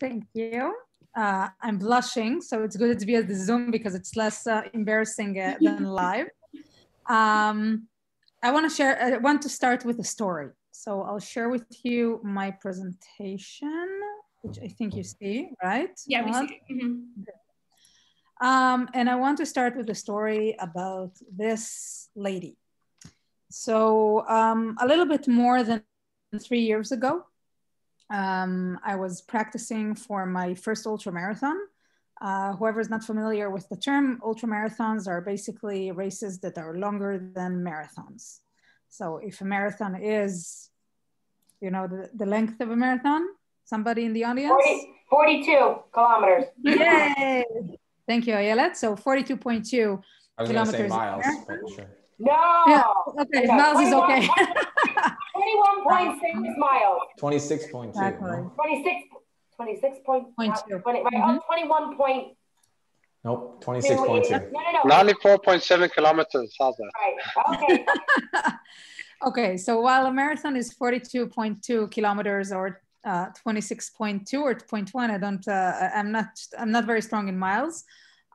Thank you. I'm blushing, so it's good to be at the Zoom because it's less embarrassing than live. I want to start with a story. So I'll share with you my presentation, which I think you see, right? Yeah, we see it. Mm-hmm. And I want to start with a story about this lady. So a little bit more than 3 years ago, I was practicing for my first ultramarathon. Whoever is not familiar with the term, ultramarathons are basically races that are longer than marathons. So if a marathon is, you know, the length of a marathon, somebody in the audience? 42 kilometers. Yay! Thank you, Ayelet. So 42.2 I was kilometers. Going to say miles, but sure. No. Yeah, okay, no. miles is okay. 21.6 miles. 26.2. Exactly. No? 26 point, 0.2. 20, right? Oh, 21 point. Nope, 26.2. No. 94.7 kilometers, how's that? Right, okay. Okay, so while a marathon is 42.2 kilometers or 26.2 or 0.1, I'm not very strong in miles.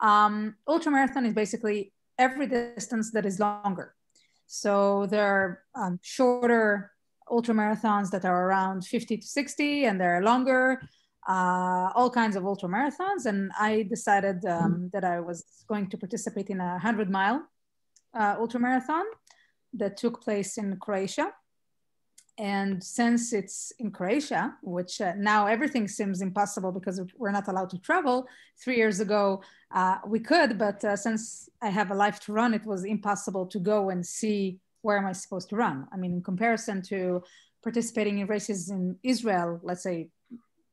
Ultramarathon is basically every distance that is longer. So there are shorter ultramarathons that are around 50 to 60, and they're longer, all kinds of ultramarathons. And I decided that I was going to participate in a 100-mile ultramarathon that took place in Croatia. And since it's in Croatia, which now everything seems impossible because we're not allowed to travel, 3 years ago we could, but since I have a life to run, it was impossible to go and see where am I supposed to run. I mean, in comparison to participating in races in Israel, let's say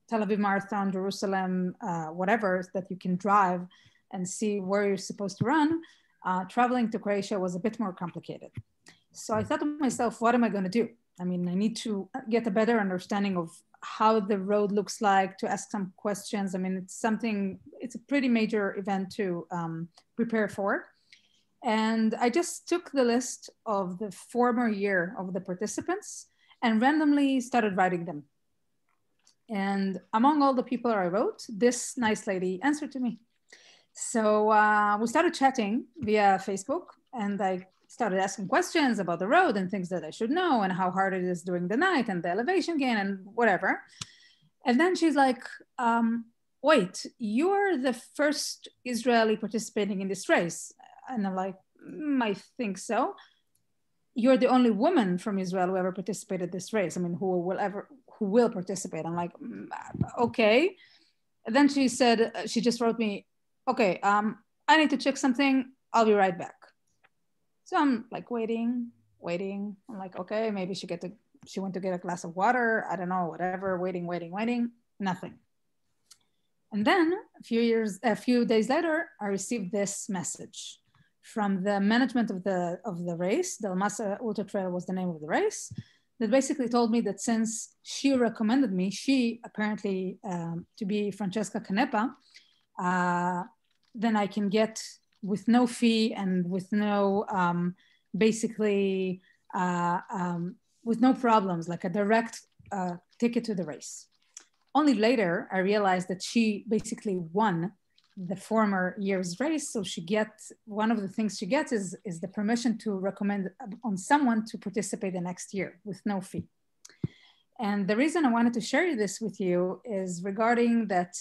Tel Aviv Marathon, Jerusalem, whatever, that you can drive and see where you're supposed to run, traveling to Croatia was a bit more complicated. So I thought to myself, what am I going to do? I mean, I need to get a better understanding of how the road looks like, to ask some questions. I mean, it's a pretty major event to prepare for. And I just took the list of the former year of the participants and randomly started writing them. And among all the people I wrote, this nice lady answered to me. So we started chatting via Facebook, and I started asking questions about the road and things that I should know and how hard it is during the night and the elevation gain and whatever. And then she's like, wait, you're the first Israeli participating in this race. And I'm like, I think so. You're the only woman from Israel who ever participated in this race. I mean, who will participate? I'm like, okay. And then she said, she just wrote me, okay, I need to check something. I'll be right back. So I'm like waiting. I'm like, okay, maybe she went to get a glass of water. I don't know, whatever, waiting, nothing. And then a few days later, I received this message from the management of the race. The Masa Ultra Trail was the name of the race. That basically told me that since she recommended me, she apparently to be Francesca Canepa, then I can get with no fee and with no, with no problems, like a direct ticket to the race. Only later, I realized that she basically won the former year's race. So one of the things she gets is the permission to recommend on someone to participate the next year with no fee. And the reason I wanted to share this with you is regarding that,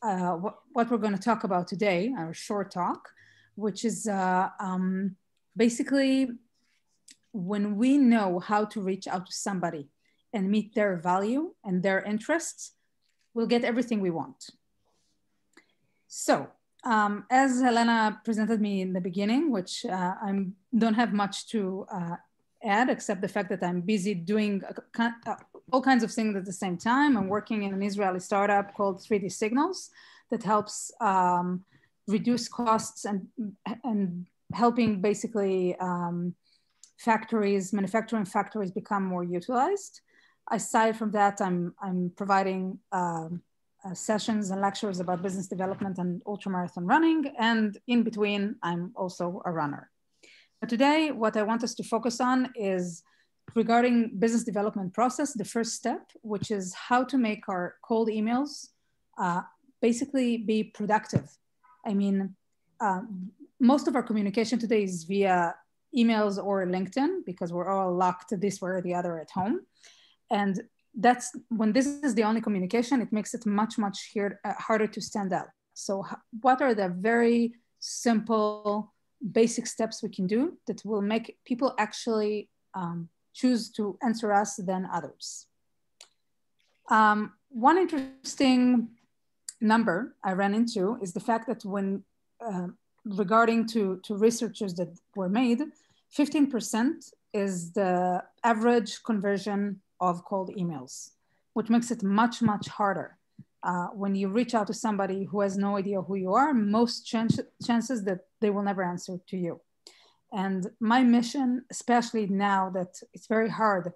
what we're going to talk about today, our short talk, which is basically when we know how to reach out to somebody and meet their value and their interests, we'll get everything we want. So as Helena presented me in the beginning, which I don't have much to add except the fact that I'm busy doing all kinds of things at the same time. I'm working in an Israeli startup called 3D Signals that helps reduce costs and helping basically manufacturing factories become more utilized. Aside from that, I'm providing sessions and lectures about business development and ultramarathon running. And in between, I'm also a runner. But today, what I want us to focus on is regarding business development process, the first step, which is how to make our cold emails basically be productive. I mean, most of our communication today is via emails or LinkedIn because we're all locked this way or the other at home. And that's when this is the only communication, it makes it much, much harder to stand out. So what are the very simple, basic steps we can do that will make people actually choose to answer us than others? One interesting number I ran into is the fact that when regarding to researchers that were made, 15% is the average conversion of cold emails, which makes it much, much harder. When you reach out to somebody who has no idea who you are, most chances that they will never answer to you. And my mission, especially now that it's very hard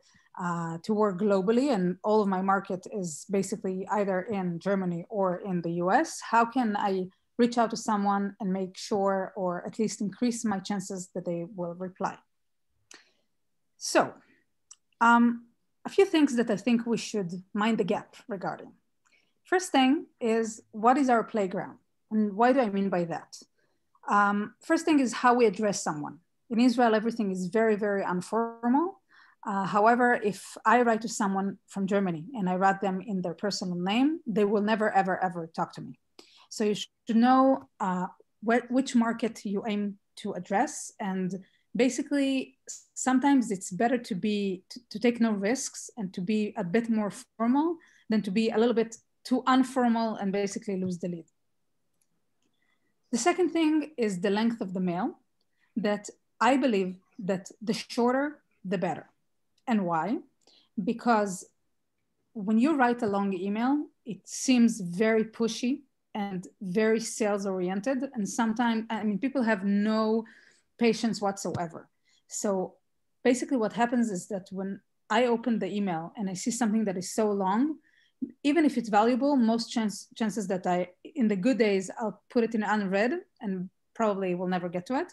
to work globally and all of my market is basically either in Germany or in the US, how can I reach out to someone and make sure, or at least increase my chances that they will reply? So, a few things that I think we should mind the gap regarding. First thing is, what is our playground? And why do I mean by that? First thing is how we address someone. In Israel, everything is very, very informal. However, if I write to someone from Germany and I write them in their personal name, they will never, ever, ever talk to me. So you should know which market you aim to address. And basically, sometimes it's better to take no risks and to be a bit more formal than to be a little bit too informal and basically lose the lead. The second thing is the length of the mail, that I believe that the shorter, the better. And why? Because when you write a long email, it seems very pushy and very sales oriented. And sometimes, I mean, people have no patience whatsoever. So basically what happens is that when I open the email and I see something that is so long, even if it's valuable, most chances that in the good days, I'll put it in unread and probably will never get to it.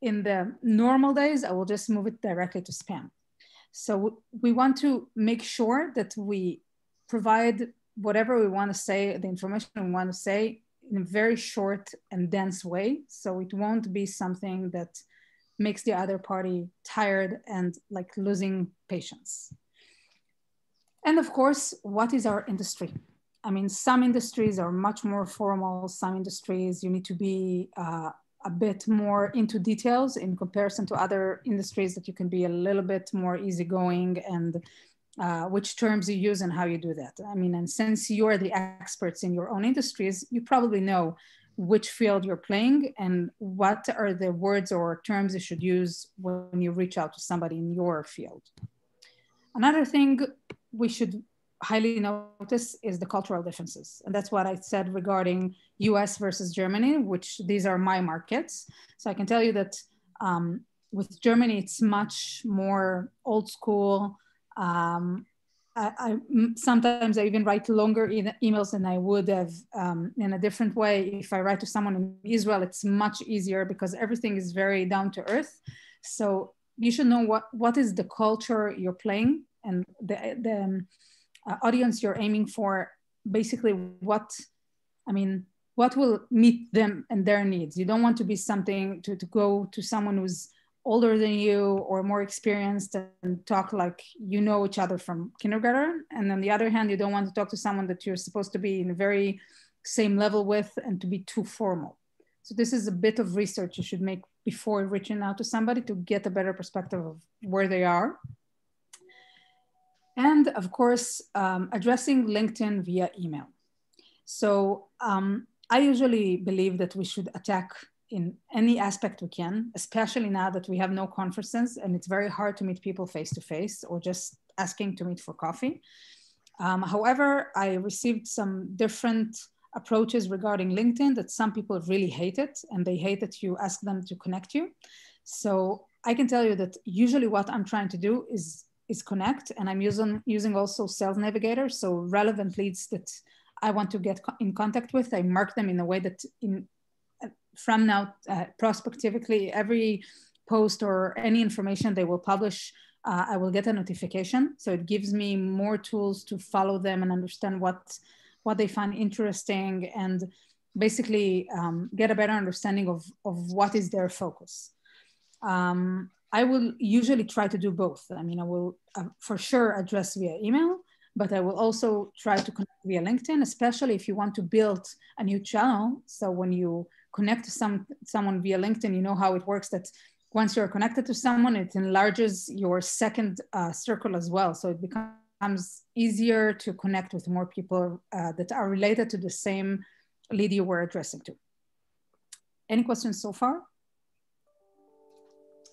In the normal days, I will just move it directly to spam. So we want to make sure that we provide whatever we want to say, the information we want to say in a very short and dense way. So it won't be something that makes the other party tired and like losing patience. And of course, what is our industry? I mean, some industries are much more formal. Some industries, you need to be a bit more into details in comparison to other industries that you can be a little bit more easygoing and which terms you use and how you do that. I mean, and since you're the experts in your own industries, you probably know which field you're playing and what are the words or terms you should use when you reach out to somebody in your field. Another thing we should highly notice is the cultural differences. And that's what I said regarding US versus Germany, which these are my markets. So I can tell you that with Germany, it's much more old school. Sometimes I even write longer emails than I would have in a different way. If I write to someone in Israel, it's much easier because everything is very down to earth. So you should know what is the culture you're playing and the audience you're aiming for, basically what will meet them and their needs. You don't want to be something to go to someone who's older than you or more experienced and talk like you know each other from kindergarten. And on the other hand, you don't want to talk to someone that you're supposed to be in the very same level with and to be too formal. So this is a bit of research you should make before reaching out to somebody to get a better perspective of where they are. And of course, addressing LinkedIn via email. So I usually believe that we should attack in any aspect we can, especially now that we have no conferences and it's very hard to meet people face to face or just asking to meet for coffee. However, I received some different approaches regarding LinkedIn that some people really hate it and they hate that you ask them to connect you. So I can tell you that usually what I'm trying to do is connect, and I'm using also Sales Navigator. So relevant leads that I want to get in contact with, I mark them in a way that from now prospectively, every post or any information they will publish, I will get a notification. So it gives me more tools to follow them and understand what what they find interesting, and basically get a better understanding of what is their focus. I will usually try to do both. I mean, I will for sure address via email, but I will also try to connect via LinkedIn, especially if you want to build a new channel. So when you connect to someone via LinkedIn, you know how it works, that once you're connected to someone, it enlarges your second circle as well. So it becomes easier to connect with more people that are related to the same lead you were addressing to. Any questions so far?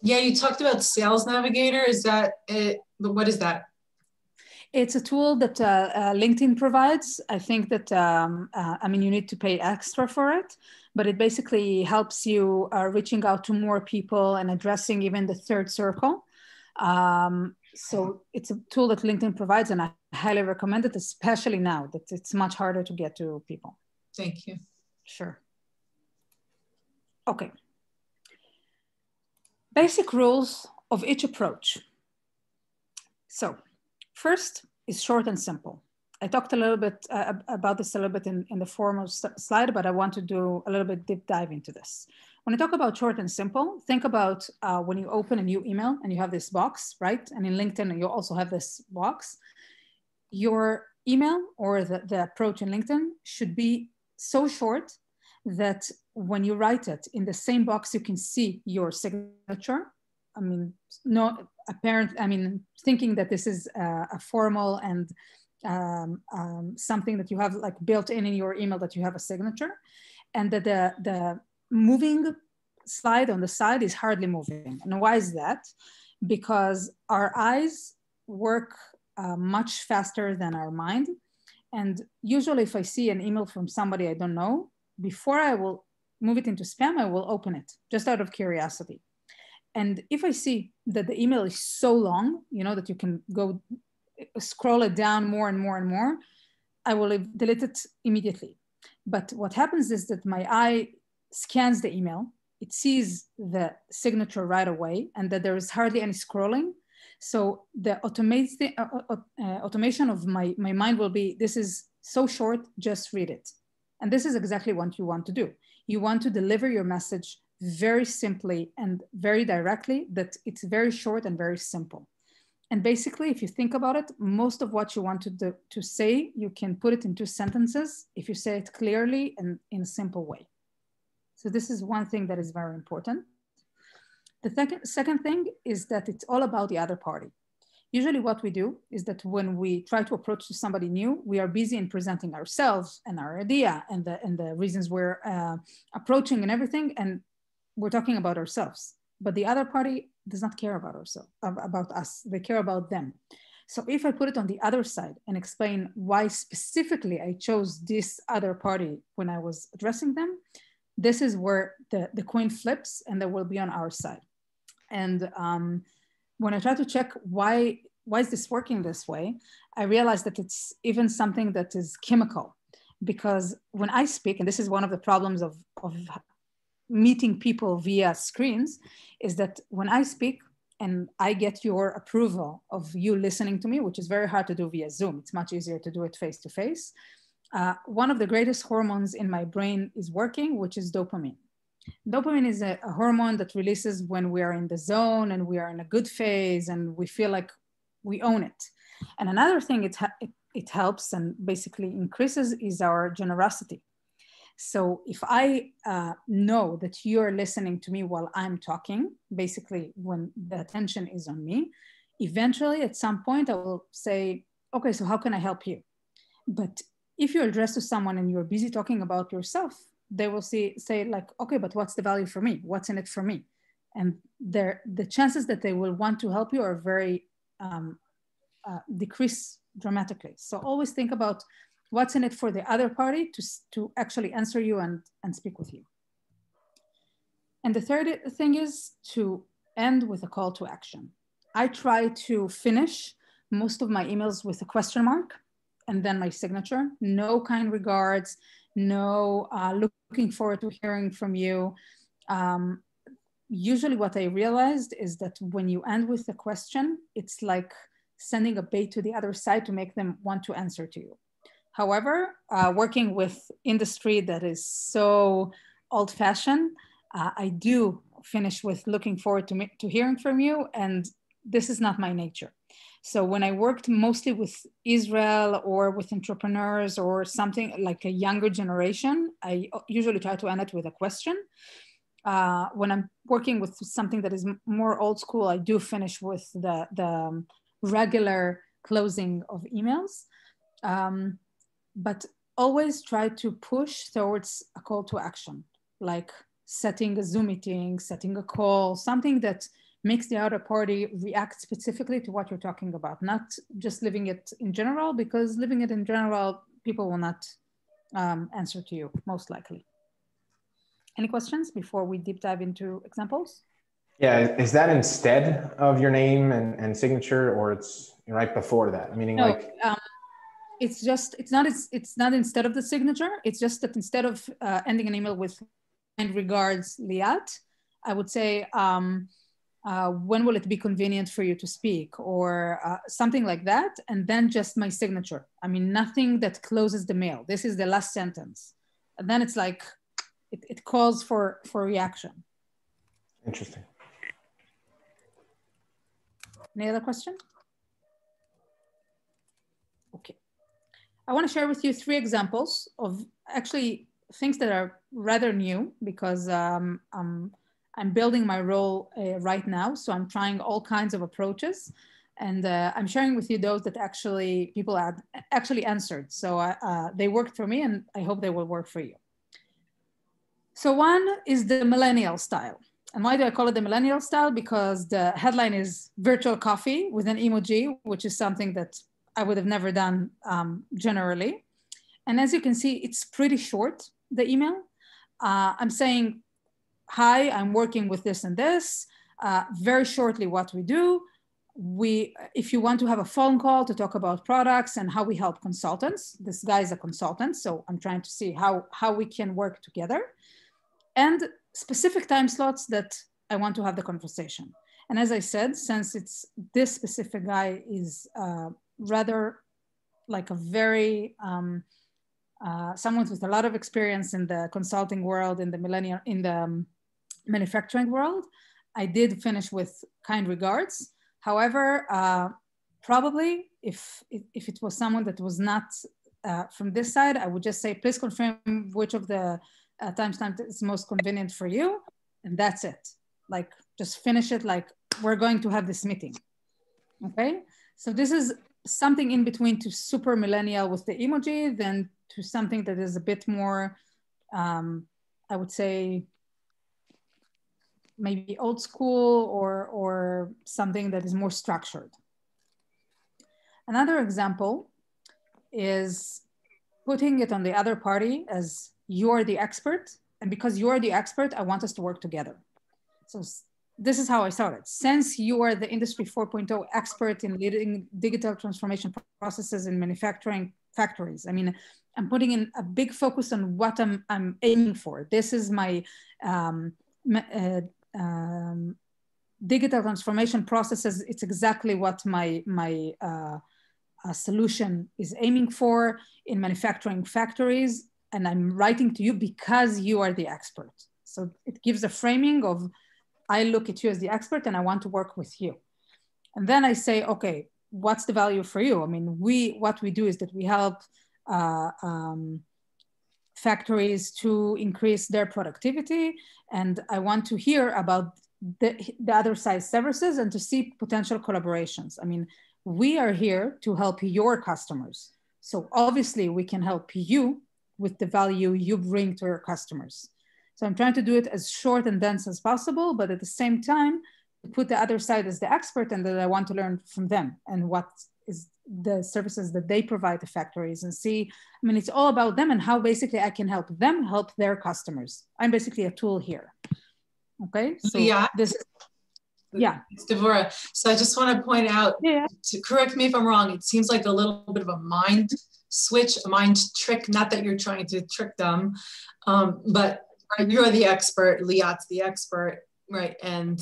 Yeah, you talked about Sales Navigator. Is that it? What is that? It's a tool that LinkedIn provides. I think that, I mean, you need to pay extra for it, but it basically helps you reaching out to more people and addressing even the third circle. So it's a tool that LinkedIn provides, and I highly recommend it, especially now that it's much harder to get to people. Thank you. Sure. Okay. Basic rules of each approach. So first is short and simple. I talked a little bit about this a little bit in the formal slide, but I want to do a little bit deep dive into this. When I talk about short and simple, think about when you open a new email and you have this box, right? And in LinkedIn, you also have this box. Your email or the approach in LinkedIn should be so short that when you write it in the same box, you can see your signature. I mean, no apparent, I mean, thinking that this is a formal and something that you have like built in your email, that you have a signature, and that the moving slide on the side is hardly moving. And why is that? Because our eyes work much faster than our mind. And usually if I see an email from somebody I don't know, before I will move it into spam, I will open it just out of curiosity. And if I see that the email is so long, you know, that you can go scroll it down more and more and more, I will delete it immediately. But what happens is that my eye scans the email, it sees the signature right away, and that there is hardly any scrolling. So the automation of my mind will be, this is so short, just read it. And this is exactly what you want to do. You want to deliver your message very simply and very directly, that it's very short and very simple. And basically, if you think about it, most of what you want to say, you can put it in 2 sentences if you say it clearly and in a simple way. So this is one thing that is very important. The second thing is that it's all about the other party. Usually what we do is that when we try to approach to somebody new, we are busy in presenting ourselves and our idea and the reasons we're approaching and everything, and we're talking about ourselves. But the other party does not care about us. They care about them. So if I put it on the other side and explain why specifically I chose this other party when I was addressing them, this is where the coin flips and they will be on our side. And when I try to check why is this working this way, I realized that it's even something that is chemical. Because when I speak, and this is one of the problems of meeting people via screens, is that when I speak and I get your approval of you listening to me, which is very hard to do via Zoom, it's much easier to do it face to face. One of the greatest hormones in my brain is working, which is dopamine. Dopamine is a hormone that releases when we are in the zone and we are in a good phase and we feel like we own it. And another thing it helps and basically increases is our generosity. So if I know that you're listening to me while I'm talking, basically when the attention is on me, eventually at some point I will say, okay, so how can I help you? But if you're addressed to someone and you're busy talking about yourself, they will say like, okay, but what's the value for me? What's in it for me? And the chances that they will want to help you are very decrease dramatically. So always think about what's in it for the other party to actually answer you and speak with you. And the third thing is to end with a call to action. I try to finish most of my emails with a question mark and then my signature. No kind regards, no looking forward to hearing from you. Usually what I realized is that when you end with a question, it's like sending a bait to the other side to make them want to answer to you. However, working with industry that is so old-fashioned, I do finish with looking forward to hearing from you, and this is not my nature. So when I worked mostly with Israel or with entrepreneurs or something like a younger generation, I usually try to end it with a question. When I'm working with something that is more old school, I do finish with the regular closing of emails. But always try to push towards a call to action, like setting a Zoom meeting, setting a call, something that makes the other party react specifically to what you're talking about, not just leaving it in general, because leaving it in general, people will not answer to you, most likely. Any questions before we deep dive into examples? Yeah, is that instead of your name and signature, or it's right before that? Meaning no, like... it's not instead of the signature. It's just that instead of ending an email with "kind regards, Liat," I would say, when will it be convenient for you to speak, or something like that, and then just my signature. I mean, nothing that closes the mail. This is the last sentence, and then it's like it calls for reaction. Interesting. Any other question? Okay. I want to share with you 3 examples of actually things that are rather new, because I'm building my role right now. So I'm trying all kinds of approaches, and I'm sharing with you those that actually people had actually answered. So they worked for me, and I hope they will work for you. So one is the millennial style. And why do I call it the millennial style? Because the headline is virtual coffee with an emoji, which is something that I would have never done generally. And as you can see, it's pretty short, the email. I'm saying, hi, I'm working with this and this. Very shortly what we do. If you want to have a phone call to talk about products and how we help consultants, this guy is a consultant, so I'm trying to see how we can work together. And specific time slots that I want to have the conversation. And as I said, since it's this specific guy is rather like a very, someone with a lot of experience in the consulting world, in the manufacturing world, I did finish with kind regards. However, probably if it was someone that was not from this side, I would just say, please confirm which of the timestamp is most convenient for you. And that's it. Like, just finish it like, we're going to have this meeting. Okay. So this is something in between to super millennial with the emoji, then to something that is a bit more, I would say, maybe old school or something that is more structured. Another example is putting it on the other party as you're the expert. And because you're the expert, I want us to work together. So this is how I started. Since you are the industry 4.0 expert in leading digital transformation processes in manufacturing factories, I mean, I'm putting in a big focus on what I'm aiming for. This is my digital transformation processes. It's exactly what my solution is aiming for in manufacturing factories. And I'm writing to you because you are the expert. So it gives a framing of, I look at you as the expert and I want to work with you. And then I say, okay, what's the value for you? I mean, what we do is that we help factories to increase their productivity. And I want to hear about the other side services and to see potential collaborations. I mean, we are here to help your customers. So obviously we can help you with the value you bring to your customers. So I'm trying to do it as short and dense as possible, but at the same time, put the other side as the expert and that I want to learn from them and what is the services that they provide to factories and see, I mean, it's all about them and how basically I can help them help their customers. I'm basically a tool here. Okay, so yeah. This is, yeah. It's Devorah. So I just want to point out, to correct me if I'm wrong, it seems like a little bit of a mind switch, a mind trick, not that you're trying to trick them, but right, you're the expert, Liat's the expert, right? And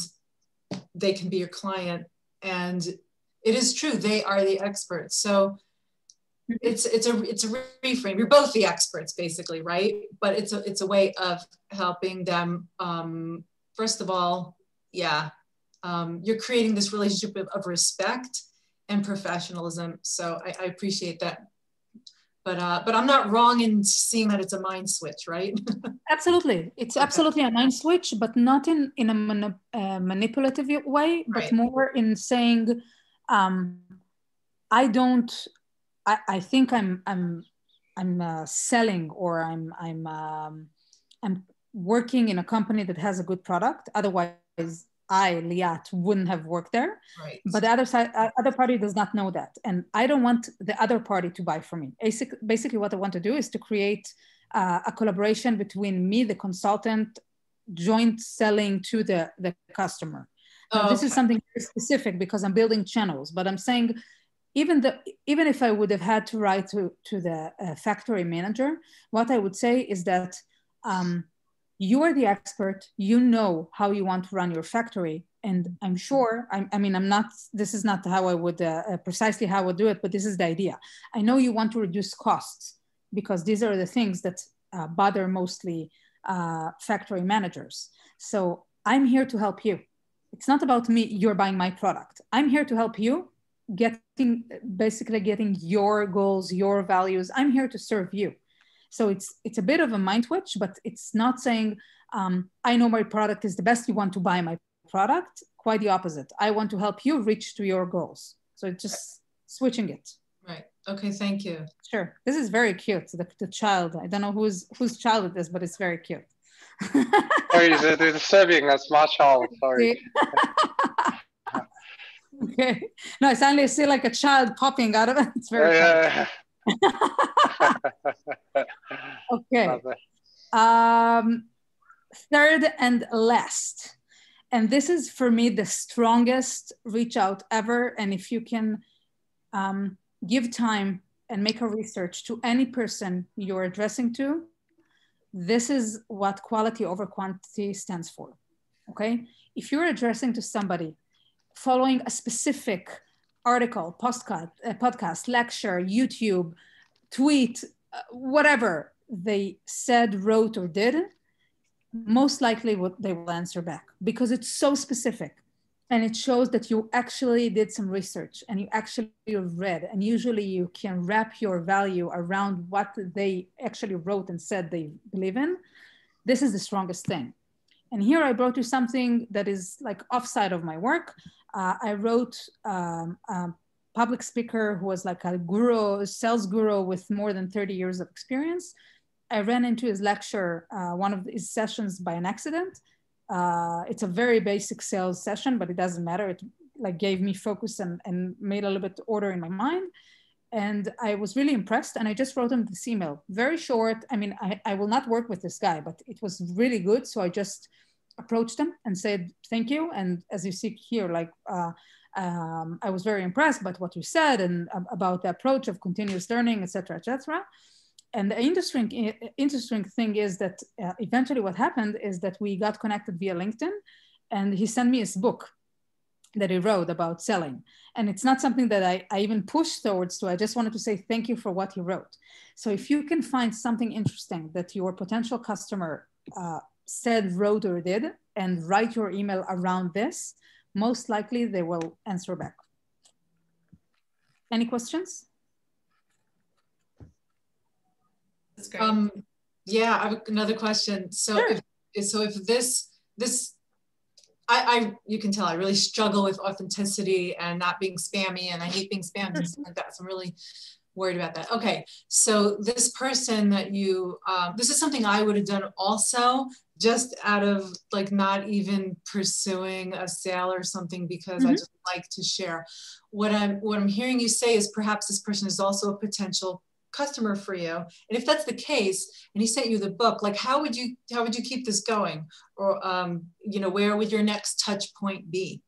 they can be your client. And it is true, they are the experts. So it's a reframe. You're both the experts basically, right? But it's a way of helping them. First of all, yeah, you're creating this relationship of respect and professionalism. So I appreciate that. But I'm not wrong in seeing that it's a mind switch, right? Absolutely. It's absolutely a mind switch, but not in a manipulative way, but Right. more in saying, I think I'm selling, or I'm working in a company that has a good product. Otherwise, Liat, wouldn't have worked there. Right. But the other party does not know that, and I don't want the other party to buy from me. Basically, what I want to do is to create a collaboration between me, the consultant, joint selling to the customer. Now, this is something very specific because I'm building channels, but I'm saying, even if I would have had to write to the factory manager, what I would say is that you are the expert, you know how you want to run your factory. And I'm sure, this is not how I would, precisely how I would do it, but this is the idea. I know you want to reduce costs, because these are the things that bother mostly factory managers. So I'm here to help you. It's not about me, you're buying my product. I'm here to help you basically getting your goals, your values. I'm here to serve you. So it's a bit of a mind switch, but it's not saying, I know my product is the best, you want to buy my product. Quite the opposite. I want to help you reach to your goals. So it's just switching it. Right. Okay, thank you. Sure. This is very cute. The child, I don't know whose child it is, but it's very cute. Sorry, the Serbian, that's my child, sorry. Okay. No, I suddenly see like a child popping out of it. It's very funny. Okay. Third and last, and this is for me the strongest reach out ever. And if you can give time and make a research to any person you're addressing to, this is what quality over quantity stands for. Okay. If you're addressing to somebody following a specific article, podcast, lecture, YouTube, tweet, whatever they said, wrote, or did, most likely they will answer back, because it's so specific. And it shows that you actually did some research and you actually read. And usually you can wrap your value around what they actually wrote and said they believe in. This is the strongest thing. And here I brought you something that is like offside of my work. I wrote a public speaker who was like a guru, sales guru with more than 30 years of experience. I ran into his lecture, one of his sessions, by an accident. It's a very basic sales session, but it doesn't matter. It like gave me focus and made a little bit order in my mind. And I was really impressed. And I just wrote him this email, very short. I mean, I will not work with this guy, but it was really good. So I just approached him and said, thank you. And as you see here, like, I was very impressed by what you said and about the approach of continuous learning, et cetera, et cetera. And the interesting thing is that eventually what happened is that we got connected via LinkedIn, and he sent me his book that he wrote about selling. And it's not something that I even pushed towards to. I just wanted to say thank you for what he wrote. So if you can find something interesting that your potential customer said, wrote, or did, and write your email around this, most likely they will answer back. Any questions? That's great. Yeah, I have another question. So, sure. if this, you can tell I really struggle with authenticity and not being spammy, and I hate being spammed and stuff like that. So I'm really worried about that. Okay, so this person that you, this is something I would have done also, just out of like not even pursuing a sale or something, because I just like to share. What I'm hearing you say is perhaps this person is also a potential customer for you, and if that's the case, and he sent you the book, like how would you keep this going, or you know, where would your next touch point be?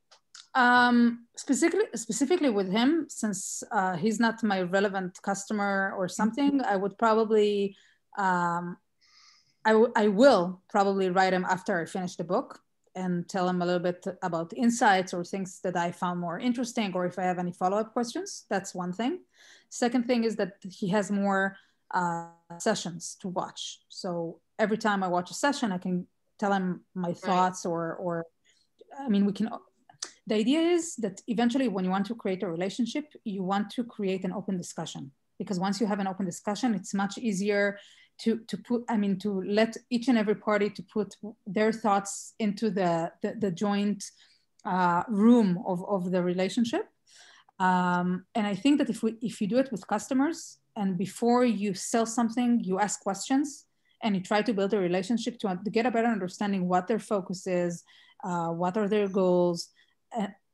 Specifically with him, since he's not my relevant customer or something, I would probably I will probably write him after I finish the book and tell him a little bit about insights or things that I found more interesting, or if I have any follow-up questions. That's one thing. Second thing is that he has more sessions to watch. So every time I watch a session, I can tell him my thoughts, or I mean, we can. The idea is that eventually when you want to create a relationship, you want to create an open discussion, because once you have an open discussion, it's much easier to let each and every party to put their thoughts into the joint room of the relationship. And I think that if you do it with customers, and before you sell something, you ask questions and you try to build a relationship to get a better understanding what their focus is, what are their goals.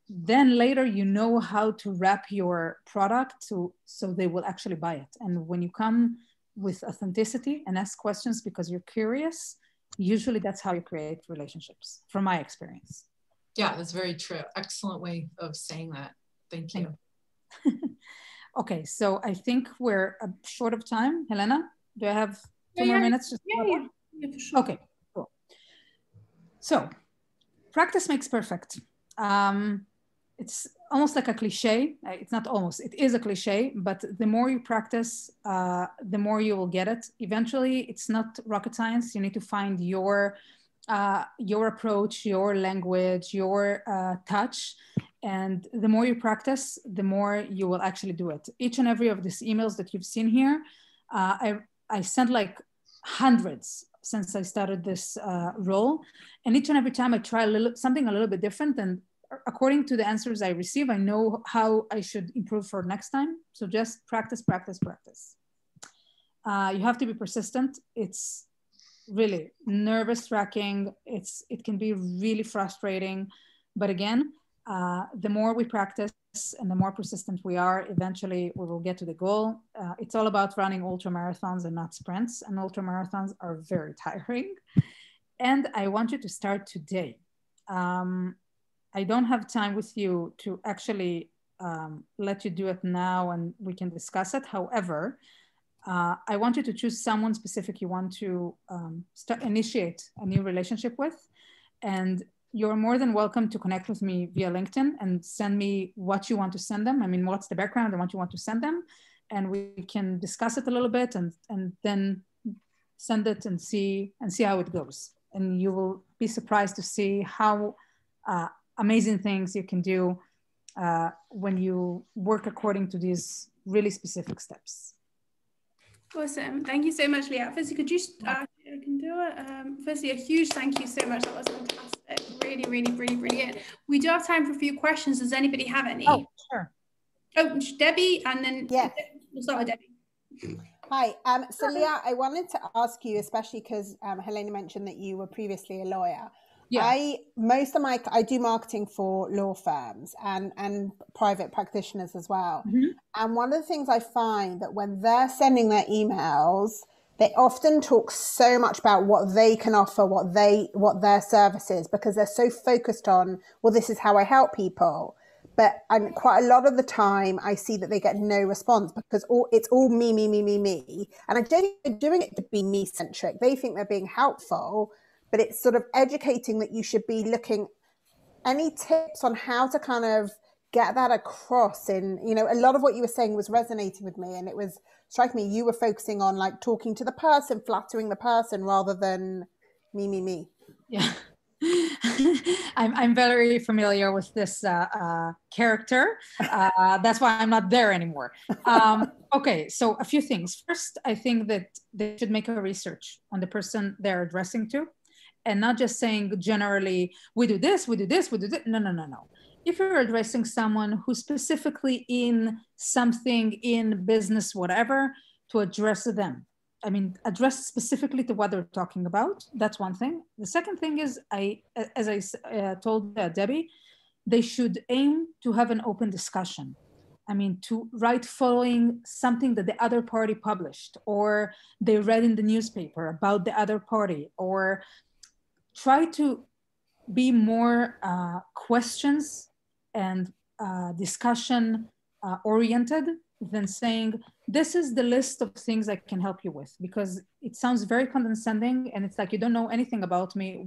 Then later you know how to wrap your product so they will actually buy it. And when you come with authenticity and ask questions because you're curious, usually that's how you create relationships, from my experience. Yeah, that's very true. Excellent way of saying that. Thank you. Okay, so I think we're short of time. Helena, do I have two more minutes? Yeah, for sure. Okay, cool. So practice makes perfect. It's almost like a cliche. It's not almost, it is a cliche, but the more you practice, the more you will get it. Eventually, it's not rocket science. You need to find your approach, your language, your touch. And the more you practice, the more you will actually do it. Each and every of these emails that you've seen here, I sent like hundreds since I started this role. And each and every time I try something a little bit different, and according to the answers I receive, I know how I should improve for next time. So just practice, practice, practice. You have to be persistent. It's really nervous wracking. It can be really frustrating. But again, the more we practice and the more persistent we are, eventually we will get to the goal. It's all about running ultra marathons and not sprints. And ultra marathons are very tiring. And I want you to start today. I don't have time with you to actually let you do it now and we can discuss it. However, I want you to choose someone specific you want to initiate a new relationship with. And you're more than welcome to connect with me via LinkedIn and send me what you want to send them. I mean, what's the background and what you want to send them. And we can discuss it a little bit and then send it and see how it goes. And you will be surprised to see how amazing things you can do when you work according to these really specific steps. Awesome. Thank you so much, Liat. Firstly, could you, I can do it. Firstly, a huge thank you so much. That was fantastic. Really, really, really brilliant. We do have time for a few questions. Does anybody have any? Oh, sure. Oh, Debbie, and then we'll start with Debbie. Hi. So Liat, I wanted to ask you, especially because Helena mentioned that you were previously a lawyer. Yeah. I do marketing for law firms and private practitioners as well. Mm-hmm. And one of the things I find that when they're sending their emails, they often talk so much about what they can offer, what their service is, because they're so focused on, well, this is how I help people. But quite a lot of the time I see that they get no response because it's all me. And I don't think they're doing it to be me-centric. They think they're being helpful, but it's sort of educating that you should be looking. Any tips on how to kind of get that across in, a lot of what you were saying was resonating with me, and it was striking me. You were focusing on like talking to the person, flattering the person rather than me. Yeah. I'm very familiar with this character. That's why I'm not there anymore. Okay, so a few things. First, I think that they should make a research on the person they're addressing to, and not just saying generally, we do this. No. If you're addressing someone who's specifically in something, in business, whatever, to address them. I mean, address specifically to what they're talking about. That's one thing. The second thing is, as I told Debbie, they should aim to have an open discussion. I mean, to write following something that the other party published, or they read in the newspaper about the other party, or try to be more questions and discussion oriented than saying, this is the list of things I can help you with, because it sounds very condescending and it's like, you don't know anything about me.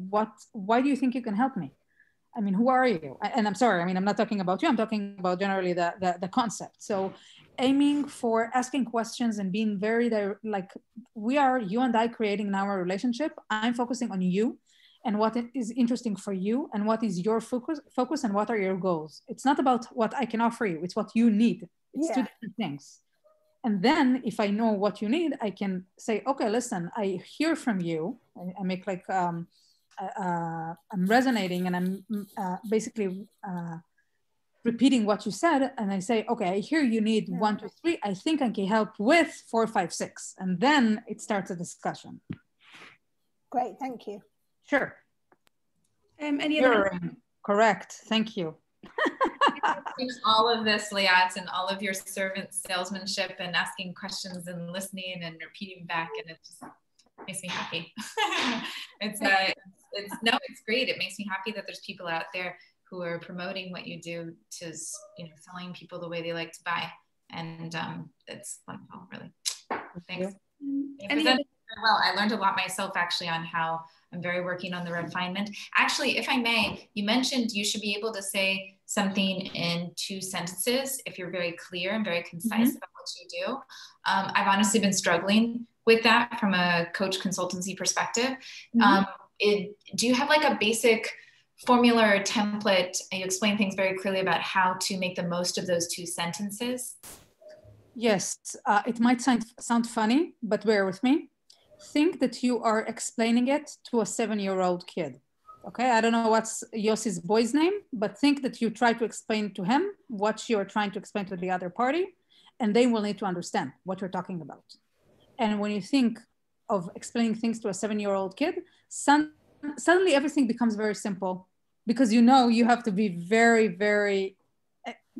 Why do you think you can help me? I mean, who are you? And I'm sorry, I mean, I'm not talking about you, I'm talking about generally the concept. So aiming for asking questions and being very like we are, you and I, creating now a relationship. I'm focusing on you and what is interesting for you and what is your focus and what are your goals. It's not about what I can offer you, it's what you need. It's two different things. And then if I know what you need, I can say, okay, listen, I hear from you. I make like, I'm resonating and I'm basically repeating what you said. And I say, okay, I hear you need 1, 2, 3. I think I can help with 4, 5, 6. And then it starts a discussion. Great, thank you. Sure. Any other? Correct, thank you. All of this, Liat, and all of your servant salesmanship and asking questions and listening and repeating back, and it just makes me happy. It's great. It makes me happy that there's people out there who are promoting what you do, to, you know, telling people the way they like to buy, and it's wonderful, really. Thanks. Well, I learned a lot myself actually on how I'm very working on the refinement. Actually, if I may, you mentioned you should be able to say something in 2 sentences if you're very clear and very concise about what you do. I've honestly been struggling with that from a coach consultancy perspective. Do you have like a basic formula or template? You explain things very clearly about how to make the most of those 2 sentences. Yes, it might sound funny, but bear with me. Think that you are explaining it to a 7-year-old kid. Okay, I don't know what's Yossi's boy's name, but think that you try to explain to him what you're trying to explain to the other party, and they will need to understand what you're talking about. And when you think of explaining things to a 7-year-old kid, suddenly everything becomes very simple, because you know you have to be very, very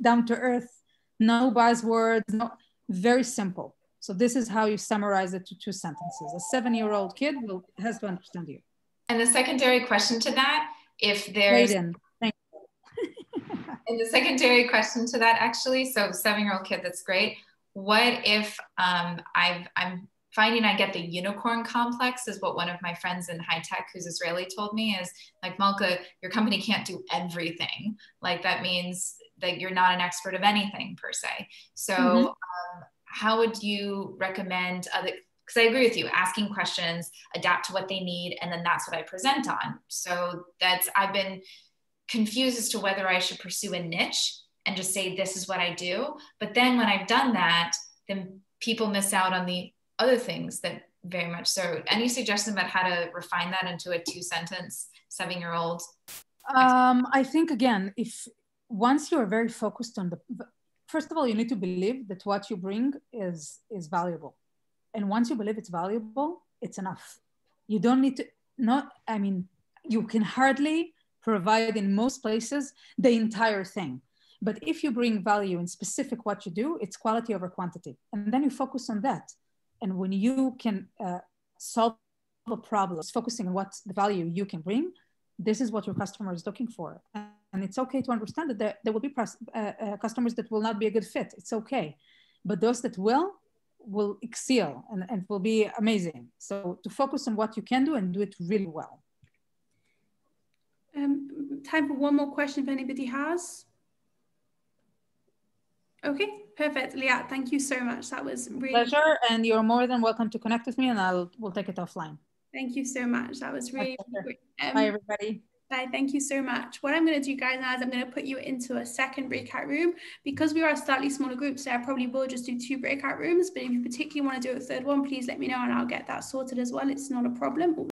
down to earth, no buzzwords, very simple. So this is how you summarize it to 2 sentences. A 7-year-old kid has to understand you. And the secondary question to that, if there's... Thank you. And the secondary question to that, actually, so 7-year-old kid, that's great. What if I'm finding I get the unicorn complex, is what one of my friends in high tech who's Israeli told me, is like, Malka, your company can't do everything. Like that means that you're not an expert of anything per se. So how would you recommend other, because I agree with you, asking questions, adapt to what they need, and then that's what I present on. So I've been confused as to whether I should pursue a niche and just say, this is what I do. But then when I've done that, then people miss out on the other things that very much. So any suggestions about how to refine that into a 2-sentence 7-year-old? I think, again, once you're very focused on first of all, you need to believe that what you bring is valuable. And once you believe it's valuable, it's enough. You don't need to, you can hardly provide in most places the entire thing. But if you bring value in specific what you do, it's quality over quantity. And then you focus on that. And when you can solve a problem, focusing on what the value you can bring, this is what your customer is looking for. And it's okay to understand that there will be customers that will not be a good fit. It's okay. But those that will excel and will be amazing. So to focus on what you can do and do it really well. Time for one more question if anybody has. Okay, perfect. Liat, thank you so much. That was really pleasure, and you're more than welcome to connect with me, and we'll take it offline. Thank you so much. That was really great. Bye, everybody. Bye. Thank you so much. What I'm going to do, guys, now is I'm going to put you into a second breakout room. Because we are a slightly smaller group, so I probably will just do 2 breakout rooms. But if you particularly want to do a 3rd one, please let me know and I'll get that sorted as well. It's not a problem.